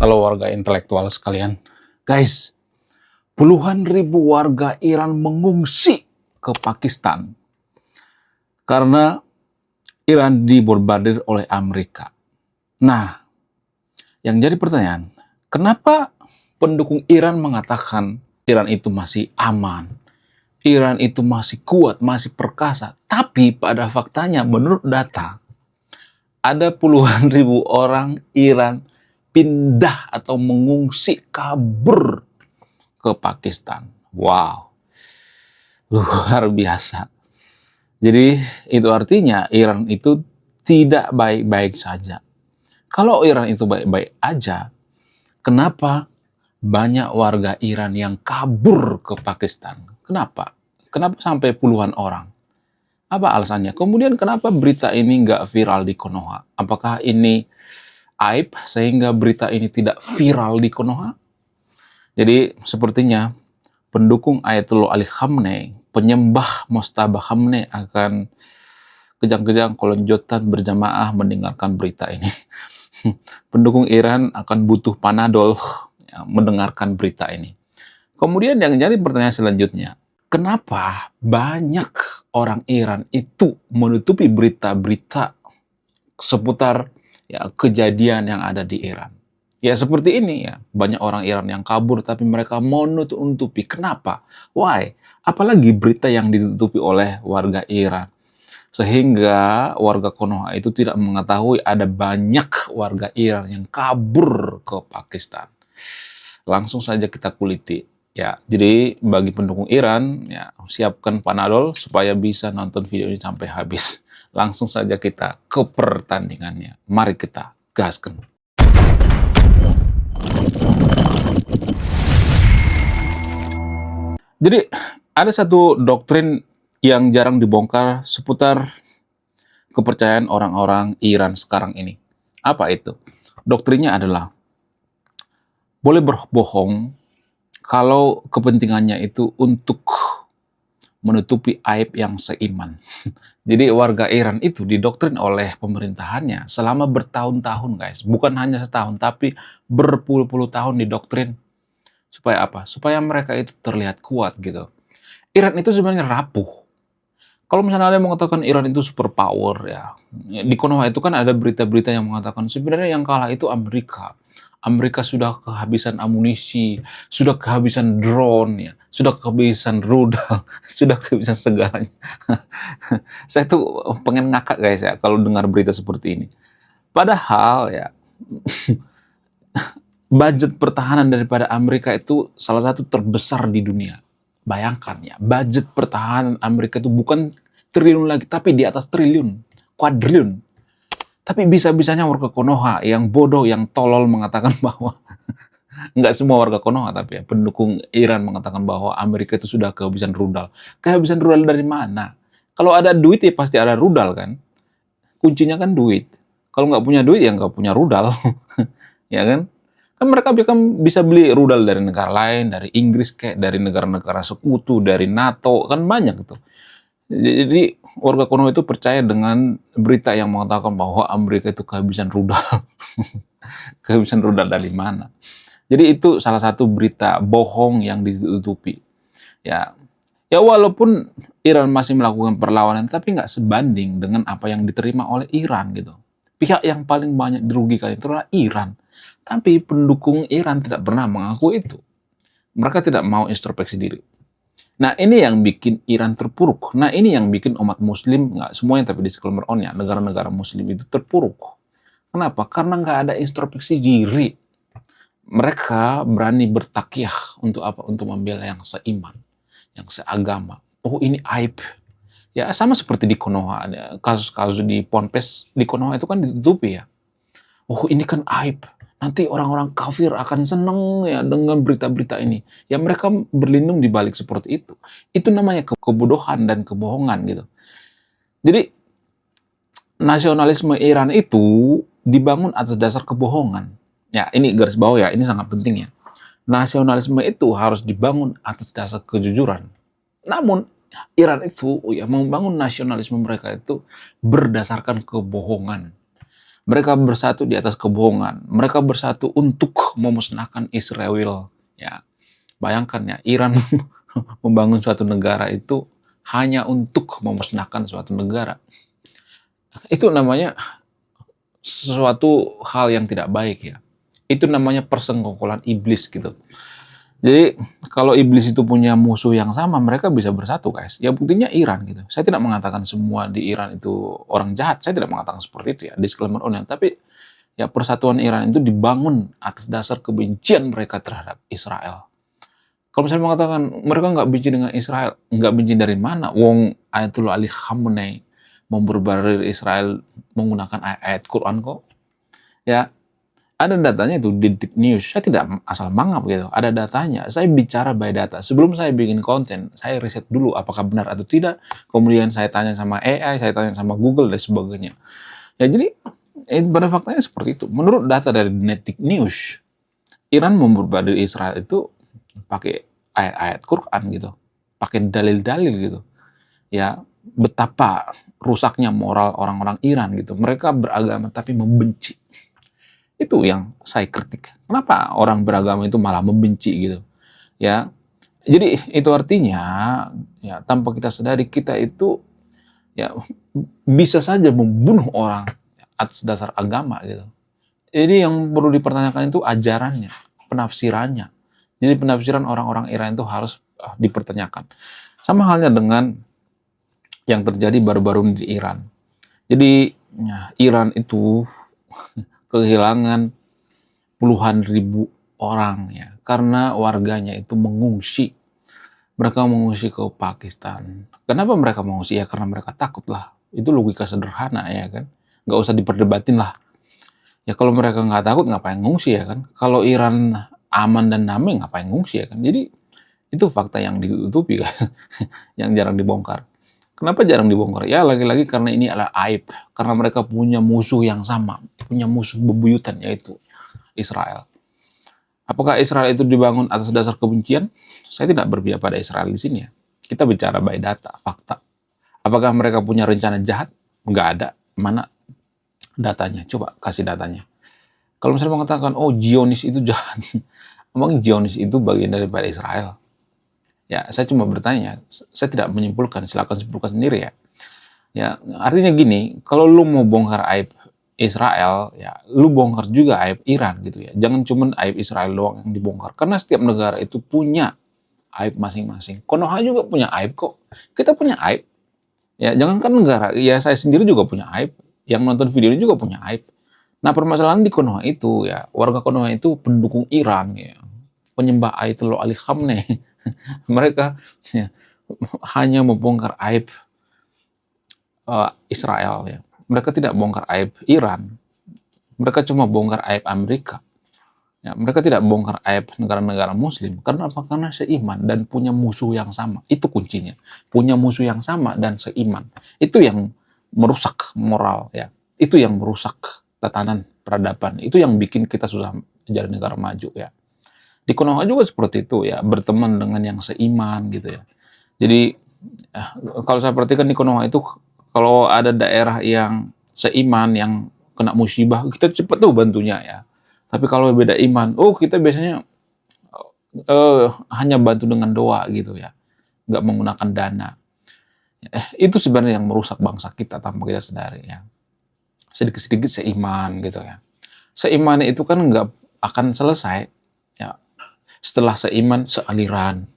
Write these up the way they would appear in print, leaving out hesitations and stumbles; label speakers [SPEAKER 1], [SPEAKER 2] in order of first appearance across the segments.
[SPEAKER 1] Halo warga intelektual sekalian. Guys, puluhan ribu warga Iran mengungsi ke Pakistan karena Iran dibombardir oleh Amerika. Nah, yang jadi pertanyaan, kenapa pendukung Iran mengatakan Iran itu masih aman, Iran itu masih kuat, masih perkasa, tapi pada faktanya menurut data, ada puluhan ribu orang Iran pindah atau mengungsi kabur ke Pakistan. Wow, luar biasa. Jadi itu artinya Iran itu tidak baik-baik saja. Kalau Iran itu baik-baik aja, kenapa banyak warga Iran yang kabur ke Pakistan? Kenapa? Kenapa sampai puluhan orang? Apa alasannya? Kemudian kenapa berita ini nggak viral di Konoha? Apakah ini aib sehingga berita ini tidak viral di Konoha? Jadi sepertinya pendukung Ayatollah Ali Khamenei, penyembah Mojtaba Khamenei akan kejang-kejang kelonjotan berjamaah mendengarkan berita ini. Pendukung Iran akan butuh Panadol ya, mendengarkan berita ini. Kemudian yang jadi pertanyaan selanjutnya, kenapa banyak orang Iran itu menutupi berita-berita seputar ya, kejadian yang ada di Iran? Ya seperti ini ya, banyak orang Iran yang kabur tapi mereka menutupi. Kenapa? Why? Apalagi berita yang ditutupi oleh warga Iran. Sehingga warga Konoha itu tidak mengetahui ada banyak warga Iran yang kabur ke Pakistan. Langsung saja kita kuliti. Ya, jadi bagi pendukung Iran, ya siapkan Panadol supaya bisa nonton video ini sampai habis. Langsung saja kita ke pertandingannya. Mari kita gaskan. Jadi ada satu doktrin yang jarang dibongkar seputar kepercayaan orang-orang Iran sekarang ini. Apa itu? Doktrinnya adalah boleh berbohong kalau kepentingannya itu untuk menutupi aib yang seiman. Jadi warga Iran itu didoktrin oleh pemerintahannya selama bertahun-tahun guys. Bukan hanya setahun tapi berpuluh-puluh tahun didoktrin. Supaya apa? Supaya mereka itu terlihat kuat gitu. Iran itu sebenarnya rapuh. Kalau misalnya ada yang mengatakan Iran itu superpower ya, di Konoha itu kan ada berita-berita yang mengatakan sebenarnya yang kalah itu Amerika. Amerika sudah kehabisan amunisi, sudah kehabisan drone ya, sudah kehabisan rudal, sudah kehabisan segalanya. Saya tuh pengen ngakak guys ya kalau dengar berita seperti ini. Padahal ya budget pertahanan daripada Amerika itu salah satu terbesar di dunia. Bayangkan ya, budget pertahanan Amerika itu bukan triliun lagi, tapi di atas triliun, kuadriliun. Tapi bisa-bisanya warga Konoha yang bodoh, yang tolol mengatakan bahwa nggak semua warga Konoha, tapi ya, pendukung Iran mengatakan bahwa Amerika itu sudah kehabisan rudal. Kehabisan rudal dari mana? Kalau ada duit ya pasti ada rudal kan? Kuncinya kan duit. Kalau nggak punya duit ya nggak punya rudal, ya kan? Kan mereka bisa beli rudal dari negara lain, dari Inggris kayak dari negara-negara sekutu, dari NATO, kan banyak gitu. Jadi warga Konoha itu percaya dengan berita yang mengatakan bahwa Amerika itu kehabisan rudal. Kehabisan rudal dari mana? Jadi itu salah satu berita bohong yang ditutupi. Ya, ya walaupun Iran masih melakukan perlawanan, tapi nggak sebanding dengan apa yang diterima oleh Iran gitu. Pihak yang paling banyak dirugikan itu adalah Iran. Tapi pendukung Iran tidak pernah mengaku itu. Mereka tidak mau introspeksi diri. Nah ini yang bikin Iran terpuruk. Nah ini yang bikin umat muslim, nggak semuanya tapi disclaimer on ya, negara-negara muslim itu terpuruk. Kenapa? Karena nggak ada introspeksi diri. Mereka berani bertakyah untuk apa? Untuk membela yang seiman, yang seagama. Oh ini aib. Ya sama seperti di Konoha, kasus-kasus di Ponpes di Konoha itu kan ditutupi ya. Oh ini kan aib. Nanti orang-orang kafir akan seneng ya dengan berita-berita ini. Ya mereka berlindung di balik seperti itu. Itu namanya kebodohan dan kebohongan gitu. Jadi nasionalisme Iran itu dibangun atas dasar kebohongan. Ya ini garis bawah ya, ini sangat penting ya. Nasionalisme itu harus dibangun atas dasar kejujuran. Namun Iran itu ya membangun nasionalisme mereka itu berdasarkan kebohongan. Mereka bersatu di atas kebohongan. Mereka bersatu untuk memusnahkan Israel. Ya, bayangkan ya, Iran membangun suatu negara itu hanya untuk memusnahkan suatu negara. Itu namanya sesuatu hal yang tidak baik ya. Itu namanya persenggokolan iblis gitu. Jadi kalau iblis itu punya musuh yang sama, mereka bisa bersatu guys. Ya buktinya Iran gitu. Saya tidak mengatakan semua di Iran itu orang jahat. Saya tidak mengatakan seperti itu ya. Disclaimer on ya. Tapi ya persatuan Iran itu dibangun atas dasar kebencian mereka terhadap Israel. Kalau misalnya mengatakan mereka nggak benci dengan Israel, nggak benci dari mana? Wong Ayatollah Ali Khamenei membarbarir Israel menggunakan ayat Quran kok. Ya, ada datanya itu di Detik News. Saya tidak asal mangap gitu. Ada datanya. Saya bicara by data. Sebelum saya bikin konten, saya riset dulu apakah benar atau tidak. Kemudian saya tanya sama AI, saya tanya sama Google dan sebagainya. Ya jadi pada faktanya seperti itu. Menurut data dari Detik News, Iran membarbarir Israel itu pakai ayat-ayat Quran gitu, pakai dalil-dalil gitu. Ya, betapa rusaknya moral orang-orang Iran gitu. Mereka beragama tapi membenci. Itu yang saya kritik. Kenapa orang beragama itu malah membenci gitu? Ya, jadi itu artinya ya tanpa kita sadari kita itu ya bisa saja membunuh orang atas dasar agama gitu. Jadi yang perlu dipertanyakan itu ajarannya, penafsirannya. Jadi penafsiran orang-orang Iran itu harus dipertanyakan. Sama halnya dengan yang terjadi baru-baru di Iran. Jadi ya, Iran itu kehilangan puluhan ribu orang ya karena warganya itu mengungsi. Mereka mengungsi ke Pakistan. Kenapa mereka mengungsi? Ya karena mereka takut lah. Itu logika sederhana ya kan. Nggak usah diperdebatin lah. Ya kalau mereka nggak takut ngapain ngungsi ya kan. Kalau Iran aman dan damai ngapain ngungsi ya kan. Jadi itu fakta yang ditutupi kan. Yang jarang dibongkar. Kenapa jarang dibongkar? Ya lagi-lagi karena ini adalah aib. Karena mereka punya musuh yang sama. Punya musuh bebuyutan yaitu Israel. Apakah Israel itu dibangun atas dasar kebencian? Saya tidak berpihak pada Israel di sini ya. Kita bicara by data, fakta. Apakah mereka punya rencana jahat? Nggak ada. Mana datanya? Coba kasih datanya. Kalau misalnya mengatakan, oh Zionis itu jahat. Emang Zionis itu bagian daripada Israel? Ya, saya cuma bertanya. Saya tidak menyimpulkan. Silakan simpulkan sendiri ya. Ya, artinya gini, kalau lu mau bongkar aib Israel, ya lu bongkar juga aib Iran gitu ya. Jangan cuma aib Israel doang yang dibongkar. Karena setiap negara itu punya aib masing-masing. Konoha juga punya aib kok. Kita punya aib. Ya, jangankan negara, ya saya sendiri juga punya aib. Yang nonton video ini juga punya aib. Nah, permasalahan di Konoha itu ya, warga Konoha itu pendukung Iran ya. Penyembah Ayatollah Ali Khamenei. Mereka ya, hanya membongkar aib Israel ya. Mereka tidak bongkar aib Iran. Mereka cuma bongkar aib Amerika. Ya, mereka tidak bongkar aib negara-negara Muslim. Karena apa? Karena seiman dan punya musuh yang sama. Itu kuncinya. Punya musuh yang sama dan seiman. Itu yang merusak moral ya. Itu yang merusak tatanan peradaban. Itu yang bikin kita susah jadi negara maju ya. Di Konoha juga seperti itu ya, berteman dengan yang seiman gitu ya. Jadi kalau saya perhatikan di Konoha itu kalau ada daerah yang seiman yang kena musibah, kita cepat tuh bantunya ya. Tapi kalau beda iman, oh kita biasanya hanya bantu dengan doa gitu ya, nggak menggunakan dana. Itu sebenarnya yang merusak bangsa kita tanpa kita sadari ya. Sedikit-sedikit seiman gitu ya. Seiman itu kan nggak akan selesai ya. Setelah seiman sealiran,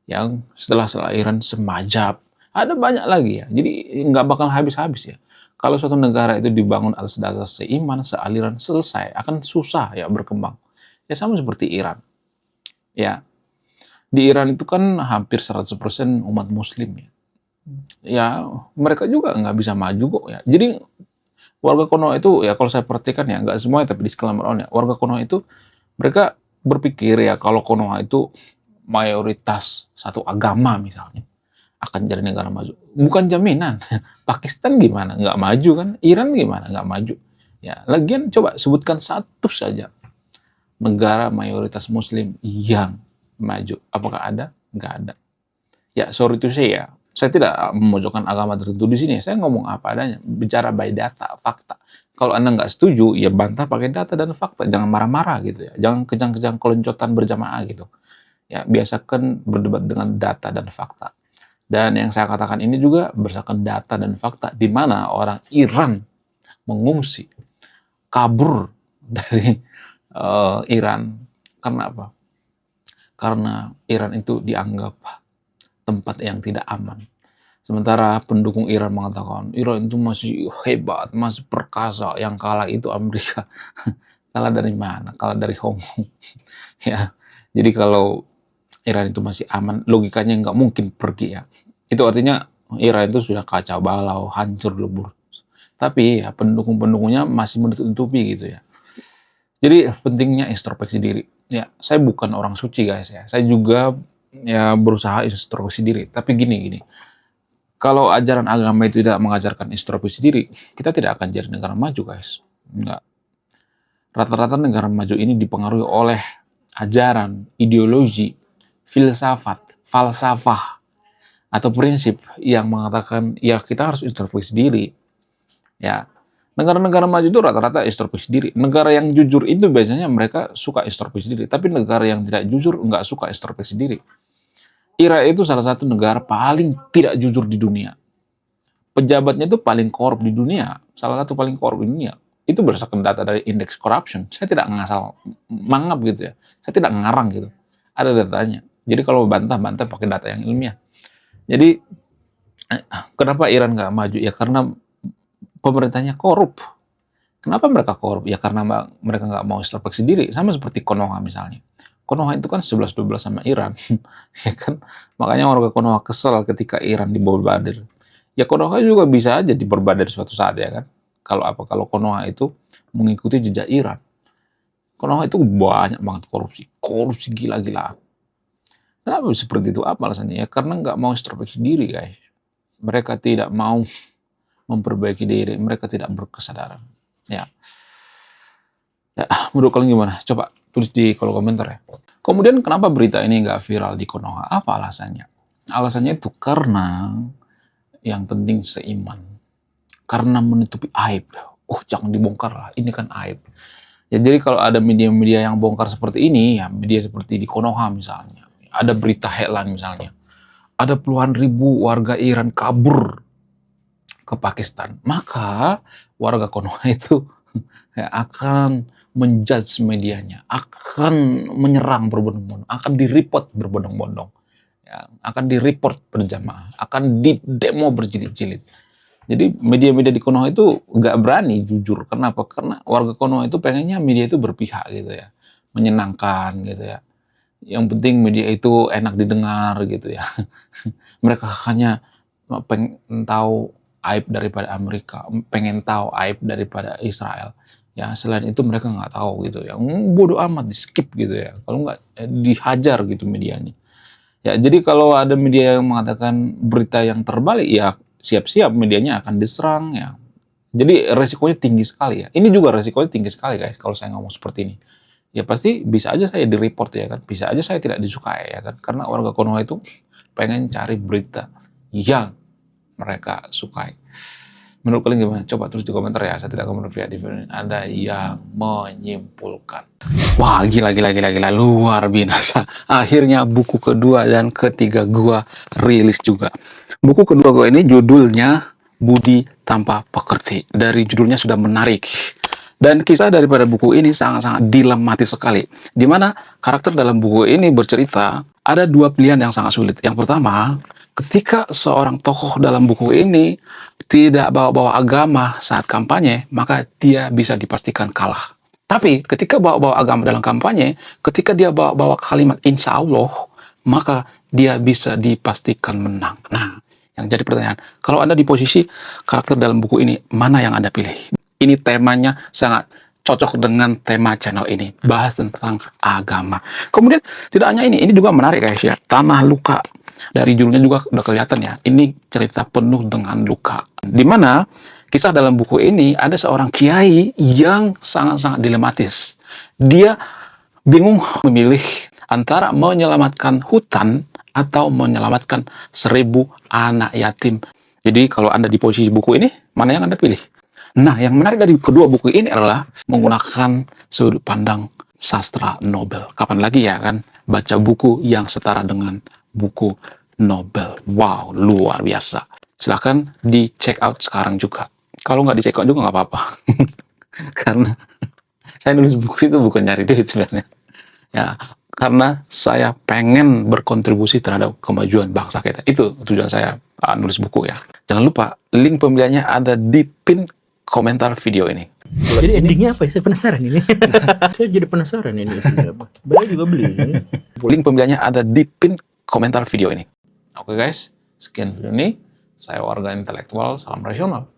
[SPEAKER 1] yang setelah sealiran semajab, ada banyak lagi ya. Jadi nggak bakal habis-habis ya. Kalau suatu negara itu dibangun atas dasar seiman, sealiran, selesai, akan susah ya berkembang. Ya sama seperti Iran. Ya, di Iran itu kan hampir 100% umat Muslim ya. Ya, mereka juga nggak bisa maju kok ya. Jadi warga Konoha itu ya kalau saya perhatikan ya nggak semuanya tapi disclaimer on ya. Warga Konoha itu mereka berpikir ya kalau Konoha itu mayoritas satu agama misalnya akan jadi negara maju. Bukan jaminan. Pakistan gimana? Nggak maju kan? Iran gimana? Nggak maju. Ya, lagian coba sebutkan satu saja negara mayoritas Muslim yang maju. Apakah ada? Nggak ada. Ya, sorry to say ya. Saya tidak memojokkan agama tertentu di sini. Saya ngomong apa adanya, bicara by data, fakta. Kalau Anda nggak setuju, ya bantah pakai data dan fakta. Jangan marah-marah gitu ya. Jangan kejang-kejang keloncotan berjamaah gitu. Ya, biasakan berdebat dengan data dan fakta. Dan yang saya katakan ini juga berdasarkan data dan fakta, di mana orang Iran mengungsi, kabur dari Iran. Karena apa? Karena Iran itu dianggap tempat yang tidak aman. Sementara pendukung Iran mengatakan, Iran itu masih hebat, masih perkasa, yang kalah itu Amerika. Kalah dari mana? Kalah dari Hong Kong. Ya, jadi kalau Iran itu masih aman, logikanya nggak mungkin pergi ya. Itu artinya Iran itu sudah kacau balau, hancur lebur. Tapi ya pendukung-pendukungnya masih menutup-tutupi gitu ya. Jadi pentingnya introspeksi diri. Ya, saya bukan orang suci guys ya. Saya juga ya berusaha introspeksi diri. Tapi gini. Kalau ajaran agama itu tidak mengajarkan introspeksi diri, kita tidak akan jadi negara maju guys. Enggak. Rata-rata negara maju ini dipengaruhi oleh ajaran, ideologi, filsafat, falsafah, atau prinsip yang mengatakan ya kita harus introspeksi diri. Ya, negara-negara maju itu rata-rata introspeksi diri. Negara yang jujur itu biasanya mereka suka introspeksi diri, tapi negara yang tidak jujur nggak suka introspeksi diri. Irak itu salah satu negara paling tidak jujur di dunia. Pejabatnya itu paling korup di dunia, salah satu paling korup di dunia. Itu berdasarkan data dari indeks corruption. Saya tidak ngasal mangap gitu ya. Saya tidak ngarang gitu. Ada datanya. Jadi kalau bantah pakai data yang ilmiah. Jadi kenapa Iran nggak maju? Ya karena pemerintahnya korup. Kenapa mereka korup? Ya karena mereka nggak mau introspeksi diri. Sama seperti Konoha misalnya. Konoha itu kan 11-12 sama Iran. Ya kan? Makanya warga Konoha kesel ketika Iran dibombardir. Ya Konoha juga bisa aja dibombardir suatu saat ya kan. Kalau Konoha itu mengikuti jejak Iran. Konoha itu banyak banget korupsi gila-gilaan. Kenapa seperti itu? Apa alasannya? Ya karena nggak mau introspeksi diri guys. Mereka tidak mau memperbaiki diri, mereka tidak berkesadaran. Ya, menurut kalian gimana? Coba tulis di kolom komentar ya. Kemudian kenapa berita ini nggak viral di Konoha? Apa alasannya? Alasannya itu karena yang penting seiman. Karena menutupi aib. Jangan dibongkar lah, ini kan aib. Ya, jadi kalau ada media-media yang bongkar seperti ini, ya media seperti di Konoha misalnya, ada berita headline misalnya, ada puluhan ribu warga Iran kabur ke Pakistan, maka warga Konoha itu ya, akan menjudge medianya, akan menyerang berbondong-bondong, akan di-report berbondong-bondong, ya, akan di-report berjamaah, akan di-demo berjilid-jilid. Jadi media-media di Konoha itu nggak berani jujur. Kenapa? Karena warga Konoha itu pengennya media itu berpihak gitu ya, menyenangkan gitu ya. Yang penting media itu enak didengar gitu ya. Mereka hanya pengen tahu aib daripada Amerika, pengen tahu aib daripada Israel. Ya selain itu mereka nggak tahu gitu ya. Bodoh amat, di skip gitu ya. Kalau nggak dihajar gitu medianya. Ya jadi kalau ada media yang mengatakan berita yang terbalik, ya siap-siap medianya akan diserang ya. Jadi resikonya tinggi sekali ya. Ini juga resikonya tinggi sekali guys kalau saya ngomong seperti ini. Ya pasti bisa aja saya di-report ya kan. Bisa aja saya tidak disukai ya kan. Karena warga Konoha itu pengen cari berita yang mereka sukai. Menurut kalian gimana? Coba tulis di komentar ya. Saya tidak akan mereview di video ini. Ada yang menyimpulkan. Wah, gila. Luar biasa. Akhirnya buku kedua dan ketiga gua rilis juga. Buku kedua gua ini judulnya Budi Tanpa Pekerti. Dari judulnya sudah menarik. Dan kisah daripada buku ini sangat-sangat dilematis sekali. Di mana karakter dalam buku ini bercerita ada dua pilihan yang sangat sulit. Yang pertama, ketika seorang tokoh dalam buku ini tidak bawa-bawa agama saat kampanye, maka dia bisa dipastikan kalah. Tapi ketika bawa-bawa agama dalam kampanye, ketika dia bawa-bawa kalimat insya Allah, maka dia bisa dipastikan menang. Nah, yang jadi pertanyaan, kalau Anda di posisi karakter dalam buku ini, mana yang Anda pilih? Ini temanya sangat cocok dengan tema channel ini, bahas tentang agama. Kemudian tidak hanya ini juga menarik guys ya, Tanah Luka. Dari judulnya juga udah kelihatan ya, ini cerita penuh dengan luka. Dimana kisah dalam buku ini ada seorang kiai yang sangat-sangat dilematis. Dia bingung memilih antara menyelamatkan hutan atau menyelamatkan 1000 anak yatim. Jadi kalau Anda di posisi buku ini, mana yang Anda pilih? Nah, yang menarik dari kedua buku ini adalah menggunakan sudut pandang sastra Nobel. Kapan lagi ya kan baca buku yang setara dengan buku Nobel. Wow, luar biasa. Silahkan di check out sekarang juga. Kalau nggak di check out juga nggak apa-apa. Karena saya nulis buku itu bukan nyari duit sebenarnya. Ya, karena saya pengen berkontribusi terhadap kemajuan bangsa kita. Itu tujuan saya nulis buku ya. Jangan lupa, link pembeliannya ada di pin komentar video ini.
[SPEAKER 2] Jadi endingnya apa ya? Saya penasaran ini. Saya jadi penasaran ini isinya apa. Beliau juga beli ini.
[SPEAKER 1] Link pembeliannya ada di pin komentar video ini. Oke guys, sekian video ini. Saya warga intelektual, salam rasional.